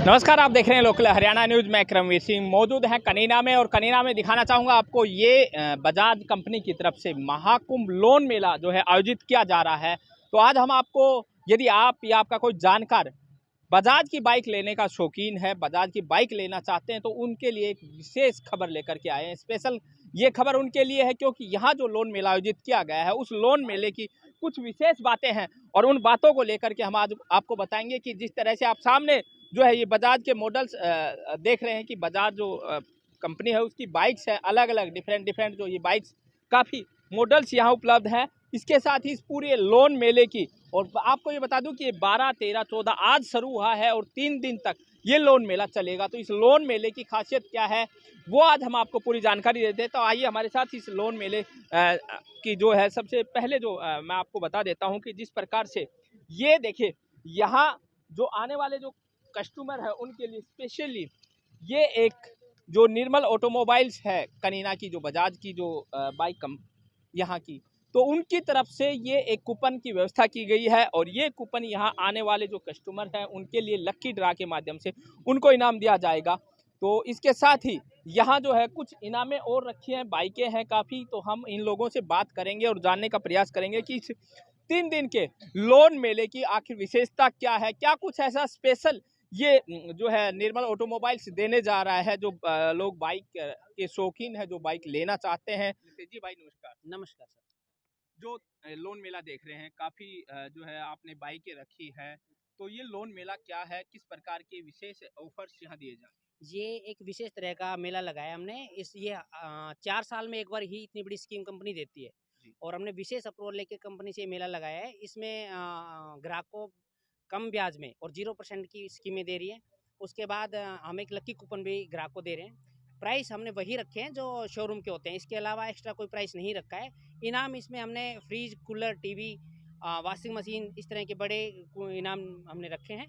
नमस्कार, आप देख रहे हैं लोकल हरियाणा न्यूज़ में क्रमवीर सिंह मौजूद हैं कनीना में। और कनीना में दिखाना चाहूँगा आपको ये बजाज कंपनी की तरफ से महाकुंभ लोन मेला जो है आयोजित किया जा रहा है। तो आज हम आपको, यदि आप या आपका कोई जानकार बजाज की बाइक लेने का शौकीन है, बजाज की बाइक लेना चाहते हैं, तो उनके लिए एक विशेष खबर लेकर के आए हैं। स्पेशल ये खबर उनके लिए है क्योंकि यहाँ जो लोन मेला आयोजित किया गया है, उस लोन मेले की कुछ विशेष बातें हैं और उन बातों को लेकर के हम आज आपको बताएंगे कि जिस तरह से आप सामने जो है ये बजाज के मॉडल्स देख रहे हैं कि बजाज जो कंपनी है उसकी बाइक्स है, अलग अलग डिफरेंट जो ये बाइक्स काफ़ी मॉडल्स यहाँ उपलब्ध हैं। इसके साथ ही इस पूरे लोन मेले की, और आपको ये बता दूं कि ये 12, 13, 14 आज शुरू हुआ है और 3 दिन तक ये लोन मेला चलेगा। तो इस लोन मेले की खासियत क्या है वो आज हम आपको पूरी जानकारी देते हैं। तो आइए हमारे साथ इस लोन मेले की जो है सबसे पहले जो मैं आपको बता देता हूँ कि जिस प्रकार से ये देखिए, यहाँ जो आने वाले जो कस्टमर है उनके लिए स्पेशली ये एक जो निर्मल ऑटोमोबाइल्स है कनीना की, जो बजाज की जो बाइक यहाँ की, तो उनकी तरफ से ये एक कूपन की व्यवस्था की गई है। और ये कूपन यहाँ आने वाले जो कस्टमर हैं उनके लिए लक्की ड्रा के माध्यम से उनको इनाम दिया जाएगा। तो इसके साथ ही यहाँ जो है कुछ इनामें और रखी हैं, बाइकें हैं काफ़ी। तो हम इन लोगों से बात करेंगे और जानने का प्रयास करेंगे कि इस 3 दिन के लोन मेले की आखिर विशेषता क्या है, क्या कुछ ऐसा स्पेशल ये जो है निर्मल ऑटोमोबाइल्स देने जा रहा है जो लोग बाइक के शौकीन है, जो बाइक लेना चाहते हैं। जी भाई नमस्कार। नमस्कार सर। जो लोन मेला देख रहे हैं, काफ़ी जो है आपने बाइकें रखी है, तो ये लोन मेला क्या है, किस प्रकार के विशेष ऑफर्स यहाँ दिए जा रहे हैं? ये एक विशेष तरह का मेला लगाया हमने। 4 साल में एक बार ही इतनी बड़ी स्कीम कंपनी देती है जी। और हमने विशेष अप्रूवल लेके कंपनी से ये मेला लगाया है। इसमें ग्राहक को कम ब्याज में और 0% की स्कीमें दे रही है। उसके बाद हम एक लकी कूपन भी ग्राहक को दे रहे हैं। प्राइस हमने वही रखे हैं जो शोरूम के होते हैं, इसके अलावा एक्स्ट्रा कोई प्राइस नहीं रखा है। इनाम इसमें हमने fridge, cooler, TV, washing machine, इस तरह के बड़े इनाम हमने रखे हैं।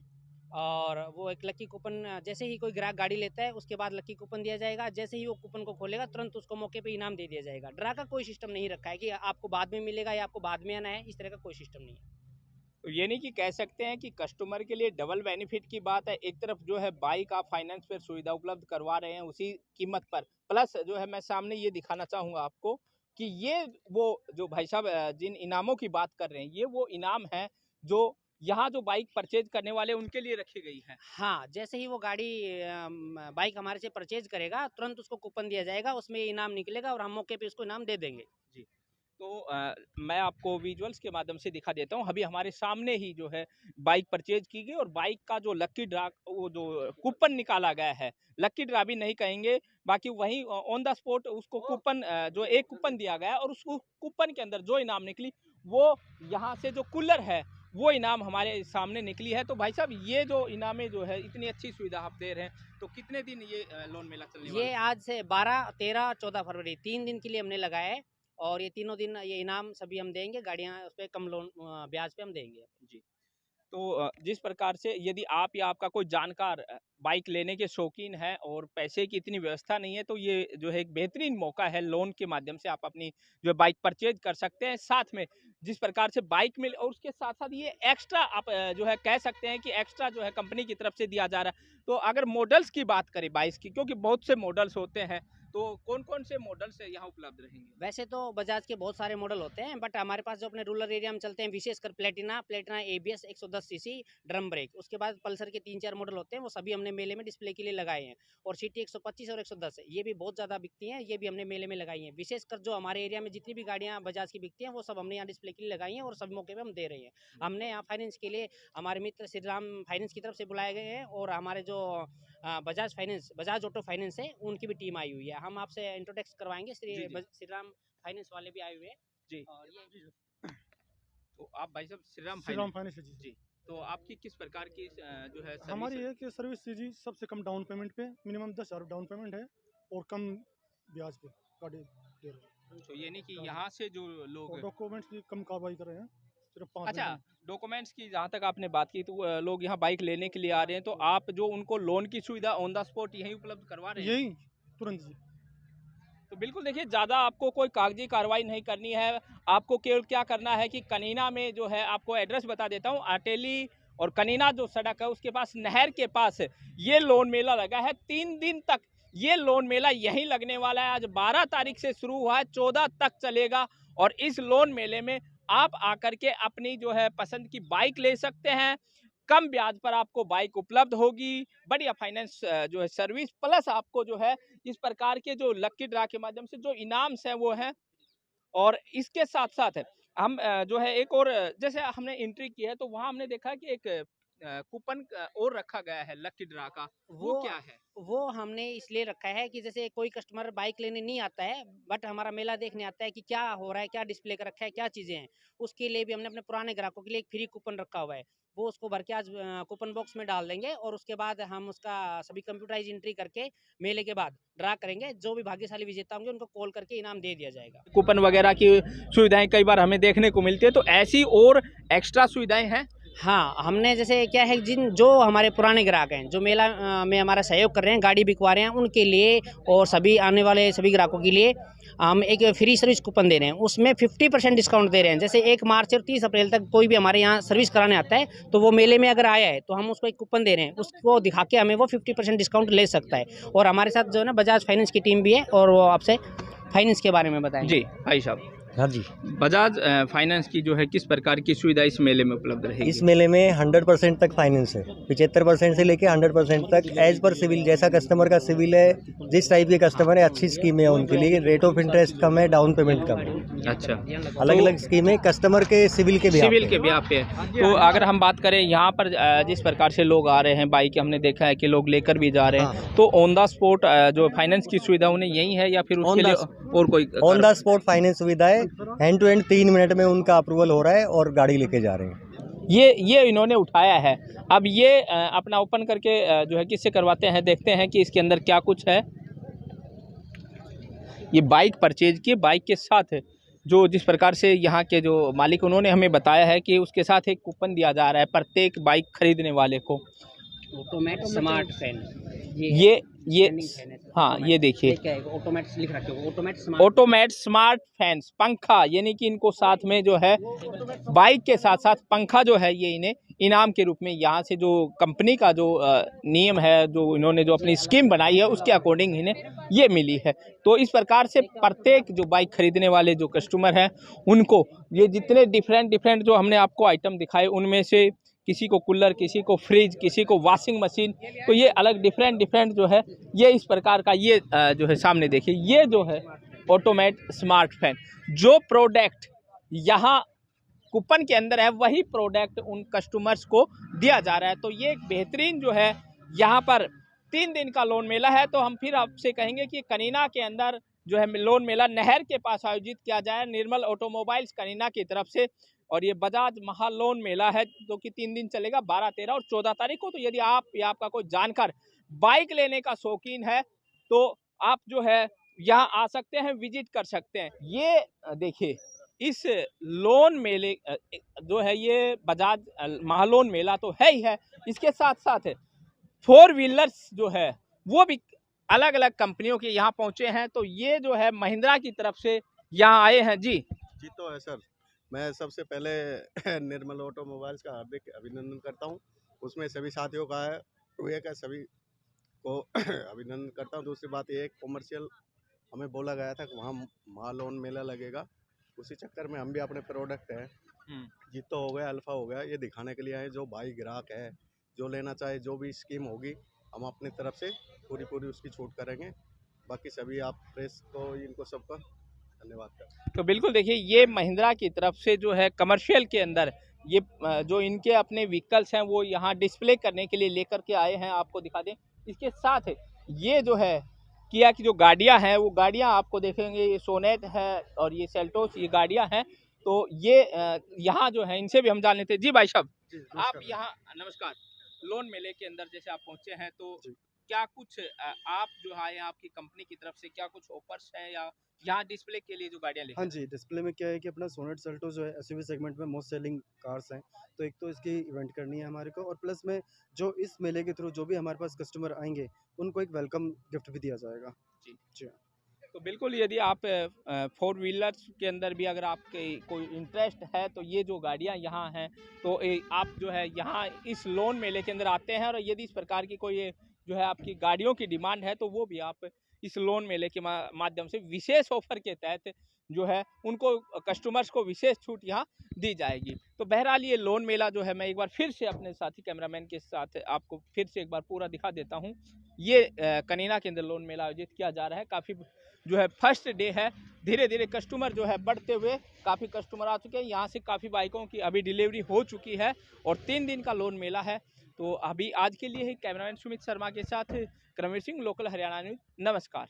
और वो एक लकी कूपन, जैसे ही कोई ग्राहक गाड़ी लेता है उसके बाद लकी कूपन दिया जाएगा। जैसे ही वो कूपन को खोलेगा तुरंत उसको मौके पे इनाम दे दिया जाएगा। ड्रा का कोई सिस्टम नहीं रखा है कि आपको बाद में मिलेगा या आपको बाद में आना है, इस तरह का कोई सिस्टम नहीं है। तो ये नहीं कि कह सकते हैं कि कस्टमर के लिए डबल बेनिफिट की बात है। एक तरफ जो है बाइक आप फाइनेंस पर सुविधा उपलब्ध करवा रहे हैं उसी कीमत पर, प्लस जो है मैं सामने ये दिखाना चाहूँगा आपको कि ये वो जो भाई साहब जिन इनामों की बात कर रहे हैं, ये वो इनाम है जो यहाँ जो बाइक परचेज करने वाले उनके लिए रखी गई है। हाँ, जैसे ही वो गाड़ी बाइक हमारे से परचेज करेगा तुरंत उसको कूपन दिया जाएगा, उसमें इनाम निकलेगा और हम मौके पे उसको इनाम दे देंगे। जी। तो मैं आपको विजुअल्स के माध्यम से दिखा देता हूँ। अभी हमारे सामने ही जो है बाइक परचेज की गई और बाइक का जो लकी ड्रा, वो जो कूपन निकाला गया है, लकी ड्रा भी नहीं कहेंगे, बाकी वहीं ऑन द स्पॉट उसको कूपन जो एक कूपन दिया गया है और उस कूपन के अंदर जो इनाम निकली वो यहाँ से जो कूलर है वो इनाम हमारे सामने निकली है। तो भाई साहब ये जो इनामें जो है इतनी अच्छी सुविधा आप दे रहे हैं, तो कितने दिन ये लोन मेला चलने वाला ये है? आज से 12, 13, 14 फरवरी 3 दिन के लिए हमने लगाया है और ये तीनों दिन ये इनाम सभी हम देंगे। गाड़ियाँ उस पे कम लोन ब्याज पे हम देंगे। जी। तो जिस प्रकार से यदि आप या आपका कोई जानकार बाइक लेने के शौकीन है और पैसे की इतनी व्यवस्था नहीं है, तो ये जो है एक बेहतरीन मौका है, लोन के माध्यम से आप अपनी जो बाइक परचेज कर सकते हैं। साथ में जिस प्रकार से बाइक मिल, और उसके साथ साथ ये एक्स्ट्रा आप जो है कह सकते हैं कि एक्स्ट्रा जो है कंपनी की तरफ से दिया जा रहा है। तो अगर मॉडल्स की बात करें बाइक की, क्योंकि बहुत से मॉडल्स होते हैं, तो कौन कौन से मॉडल्स यहाँ उपलब्ध रहेंगे? वैसे तो बजाज के बहुत सारे मॉडल होते हैं, बट हमारे पास जो अपने रूरल एरिया में चलते हैं विशेषकर Platina ABS 110 CC drum brake, उसके बाद पल्सर के 3-4 मॉडल होते हैं, वो सभी हमने मेले में डिस्प्ले के लिए लगाए हैं। और सिटी 125 और 110 है, ये भी बहुत ज़्यादा बिकती हैं, ये भी हमने मेले में लगाई हैं। विशेषकर जो हमारे एरिया में जितनी भी गाड़ियाँ बजाज की बिकती हैं वो सब हमने यहाँ डिस्प्ले के लिए लगाई हैं और सब मौके पर हम दे रहे हैं। हमने यहाँ फाइनेंस के लिए हमारे मित्र श्री राम फाइनेंस की तरफ से बुलाए गए हैं और हमारे जो बजाज ऑटो फाइनेंस है उनकी भी टीम आई हुई है। हम आपसे इंट्रोडक्शन करवाएंगे, श्री राम फाइनेंस वाले भी आए हुए हैं। जी। और ये तो आप भाई साहब श्रीराम श्रीराम फाइनेंस। फाइनेंस जी। जी। तो आपकी किस प्रकार की जो है हमारी सर्विस? है कि सर्विस जी सबसे कम डाउन पेमेंट पे, मिनिमम 10,000 डाउन पेमेंट है और कम ब्याज पे गाड़ी दे रहे हैं। तो ये नहीं कि यहाँ से जो लोग, और डॉक्यूमेंट्स की कम कार्रवाई कर रहे हैं, सिर्फ 5 अच्छा, मिनट में। डॉक्यूमेंट्स की जहाँ तक आपने बात की, तो लोग यहाँ बाइक लेने के लिए आ रहे हैं, तो आप जो उनको लोन की सुविधा ऑन द स्पॉट यहीं उपलब्ध करवा रहे हैं? यही तुरंत जी। तो बिल्कुल देखिए, ज़्यादा आपको कोई कागजी कार्रवाई नहीं करनी है। आपको केवल क्या करना है कि कनीना में जो है, आपको एड्रेस बता देता हूँ, अटेली और कनीना जो सड़क है उसके पास नहर के पास ये लोन मेला लगा है। 3 दिन तक ये लोन मेला यहीं लगने वाला है। आज 12 तारीख से शुरू हुआ है, 14 तक चलेगा और इस लोन मेले में आप आकर के अपनी जो है पसंद की बाइक ले सकते हैं। कम ब्याज पर आपको बाइक उपलब्ध होगी, बढ़िया फाइनेंस जो है सर्विस, प्लस आपको जो है इस प्रकार के जो लकी ड्रा के माध्यम से जो इनाम्स हैं वो हैं। और इसके साथ साथ हम जो है एक और जैसे हमने एंट्री की है तो वहाँ हमने देखा कि एक कूपन और रखा गया है लकी ड्रा का, वो क्या है? वो हमने इसलिए रखा है कि जैसे कोई कस्टमर बाइक लेने नहीं आता है बट हमारा मेला देखने आता है कि क्या हो रहा है, क्या डिस्प्ले कर रखा है, क्या चीज़ें हैं, उसके लिए भी हमने अपने पुराने ग्राहकों के लिए एक फ्री कूपन रखा हुआ है। वो उसको भर के आज कूपन बॉक्स में डाल देंगे और उसके बाद हम उसका सभी कंप्यूटराइज एंट्री करके मेले के बाद ड्रा करेंगे। जो भी भाग्यशाली विजेता होंगे उनको कॉल करके इनाम दे दिया जाएगा। कूपन वगैरह की सुविधाएं कई बार हमें देखने को मिलती है, तो ऐसी और एक्स्ट्रा सुविधाएं हैं? हाँ, हमने जैसे क्या है जो हमारे पुराने ग्राहक हैं, जो मेला में हमारा सहयोग कर रहे हैं, गाड़ी बिकवा रहे हैं, उनके लिए और सभी आने वाले सभी ग्राहकों के लिए हम एक फ्री सर्विस कूपन दे रहे हैं। उसमें 50% डिस्काउंट दे रहे हैं। जैसे 1 मार्च और 30 अप्रैल तक कोई भी हमारे यहाँ सर्विस कराने आता है, तो वो मेले में अगर आया है, तो हम उसको एक कूपन दे रहे हैं। उसको दिखा के हमें वो 50% डिस्काउंट ले सकता है। और हमारे साथ जो है ना बजाज फाइनेंस की टीम भी है और वो आपसे फाइनेंस के बारे में बताएंगे। जी भाई साहब, हाँ जी, बजाज फाइनेंस की जो है किस प्रकार की सुविधा इस मेले में उपलब्ध रहेगी? इस मेले में 100% तक फाइनेंस है। 75% से लेके 100% तक एज पर सिविल, जैसा कस्टमर का सिविल है, जिस टाइप के कस्टमर है, अच्छी स्कीमें है उनके लिए। रेट ऑफ इंटरेस्ट कम है, डाउन पेमेंट कम है। अच्छा, अलग अलग स्कीमें कस्टमर के सिविल के ब्याह पे। तो अगर हम बात करें यहाँ पर जिस प्रकार से लोग आ रहे हैं बाइक, हमने देखा है कि लोग लेकर भी जा रहे हैं, तो ऑन द स्पॉट जो फाइनेंस की सुविधा उन्हें यही है या फिर उसके लिए और कोई? ऑन द स्पॉट फाइनेंस सुविधा है। हैंड टू हैंड 3 मिनट में उनका अप्रूवल हो रहा है और गाड़ी लेके जा रहे हैं। ये इन्होंने उठाया है। अब ये अपना ओपन करके जो है किससे करवाते हैं, देखते हैं कि इसके अंदर क्या कुछ है। ये बाइक परचेज की, बाइक के साथ जो जिस प्रकार से यहाँ के जो मालिक उन्होंने हमें बताया है कि उसके साथ एक कूपन दिया जा रहा है प्रत्येक बाइक खरीदने वाले को। ऑटोमेट स्मार्ट फैन, ये हाँ, ये देखिए ऑटोमेट लिख रखे हो, ऑटोमेट स्मार्ट फैंस, पंखा, यानी कि इनको साथ में जो है बाइक के साथ साथ पंखा जो है ये इन्हें इनाम के रूप में यहाँ से जो कंपनी का जो नियम है, जो इन्होंने जो अपनी स्कीम बनाई है उसके अकॉर्डिंग इन्हें ये मिली है। तो इस प्रकार से प्रत्येक जो बाइक खरीदने वाले जो कस्टमर हैं उनको ये जितने डिफरेंट जो हमने आपको आइटम दिखाए उनमें से किसी को कूलर, किसी को फ्रिज, किसी को वॉशिंग मशीन, तो ये अलग डिफरेंट जो है ये इस प्रकार का ये जो है सामने देखिए, ये जो है ऑटोमेट स्मार्ट फैन। जो प्रोडक्ट यहाँ कूपन के अंदर है वही प्रोडक्ट उन कस्टमर्स को दिया जा रहा है। तो ये एक बेहतरीन जो है यहाँ पर 3 दिन का लोन मेला है। तो हम फिर आपसे कहेंगे कि कनीना के अंदर जो है लोन मेला नहर के पास आयोजित किया जाए, निर्मल ऑटोमोबाइल्स कनीना की तरफ से। और ये बजाज महालोन मेला है जो कि 3 दिन चलेगा, 12, 13 और 14 तारीख को। तो यदि आप या आपका कोई जानकार बाइक लेने का शौकीन है तो आप जो है यहाँ आ सकते हैं, विजिट कर सकते हैं। ये देखिए इस लोन मेले जो है ये बजाज महालोन मेला तो है ही है, इसके साथ साथ 4 व्हीलर्स जो है वो भी अलग अलग कंपनियों के यहाँ पहुँचे हैं। तो ये जो है महिंद्रा की तरफ से यहाँ आए हैं। जी तो है सर, मैं सबसे पहले निर्मल ऑटोमोबाइल्स का हार्दिक अभिनंदन करता हूँ। उसमें सभी साथियों का है, एक है, सभी को अभिनंदन करता हूँ। दूसरी बात ये, कॉमर्शियल हमें बोला गया था कि वहाँ महालोन मेला लगेगा, उसी चक्कर में हम भी अपने प्रोडक्ट है जीतो हो गया, अल्फा हो गया, ये दिखाने के लिए आए। जो भाई ग्राहक है, जो लेना चाहे, जो भी स्कीम होगी हम अपनी तरफ से पूरी उसकी छूट करेंगे। बाकी सभी आप प्रेस को, इनको सबका धन्यवाद। तो बिल्कुल देखिए, ये महिंद्रा की तरफ से जो है कमर्शियल के अंदर ये जो इनके अपने व्हीकल्स हैं वो यहाँ डिस्प्ले करने के लिए लेकर के आए हैं, आपको दिखा दें। इसके साथ ये जो है किया की जो गाड़ियाँ हैं वो गाड़ियाँ आपको देखेंगे, ये सोनेट है और ये सेल्टोस, ये गाड़ियाँ हैं। तो ये यहाँ जो है इनसे भी हम जान लेते हैं। जी भाई साहब, आप यहाँ नमस्कार, लोन मेले के अंदर जैसे आप पहुँचे हैं तो क्या कुछ आप जो आए हैं आपकी कंपनी की तरफ से क्या कुछ ऑफर्स है या यहाँ डिस्प्ले के लिए जो गाड़ियाँ लेकर? हाँ जी, डिस्प्ले में क्या है कि अपना सोनेट सेल्टो जो है एसयूवी सेगमेंट में मोस्ट सेलिंग कार्स हैं। तो एक तो इसकी इवेंट करनी है हमारे को, और प्लस में जो इस मेले के थ्रू जो भी हमारे पास कस्टमर आएंगे उनको एक वेलकम गिफ्ट भी दिया जाएगा। जी जी। तो बिल्कुल यदि आप फोर व्हीलर्स के अंदर भी अगर आपके कोई इंटरेस्ट है तो ये जो गाड़ियाँ यहाँ हैं तो आप जो है यहाँ इस लोन मेले के अंदर आते हैं, और यदि इस प्रकार की कोई जो है आपकी गाड़ियों की डिमांड है तो वो भी आप इस लोन मेले के माध्यम से विशेष ऑफर के तहत जो है उनको कस्टमर्स को विशेष छूट यहाँ दी जाएगी। तो बहरहाल ये लोन मेला जो है मैं एक बार फिर से अपने साथी कैमरामैन के साथ आपको फिर से एक बार पूरा दिखा देता हूँ। ये कनीना के अंदर लोन मेला आयोजित किया जा रहा है। काफ़ी जो है फर्स्ट डे है, धीरे धीरे कस्टमर जो है बढ़ते हुए काफ़ी कस्टमर आ चुके हैं। यहाँ से काफ़ी बाइकों की अभी डिलीवरी हो चुकी है और 3 दिन का लोन मेला है। तो अभी आज के लिए ही कैमरामैन सुमित शर्मा के साथ रणवीर सिंह, लोकल हरियाणा न्यूज़। नमस्कार।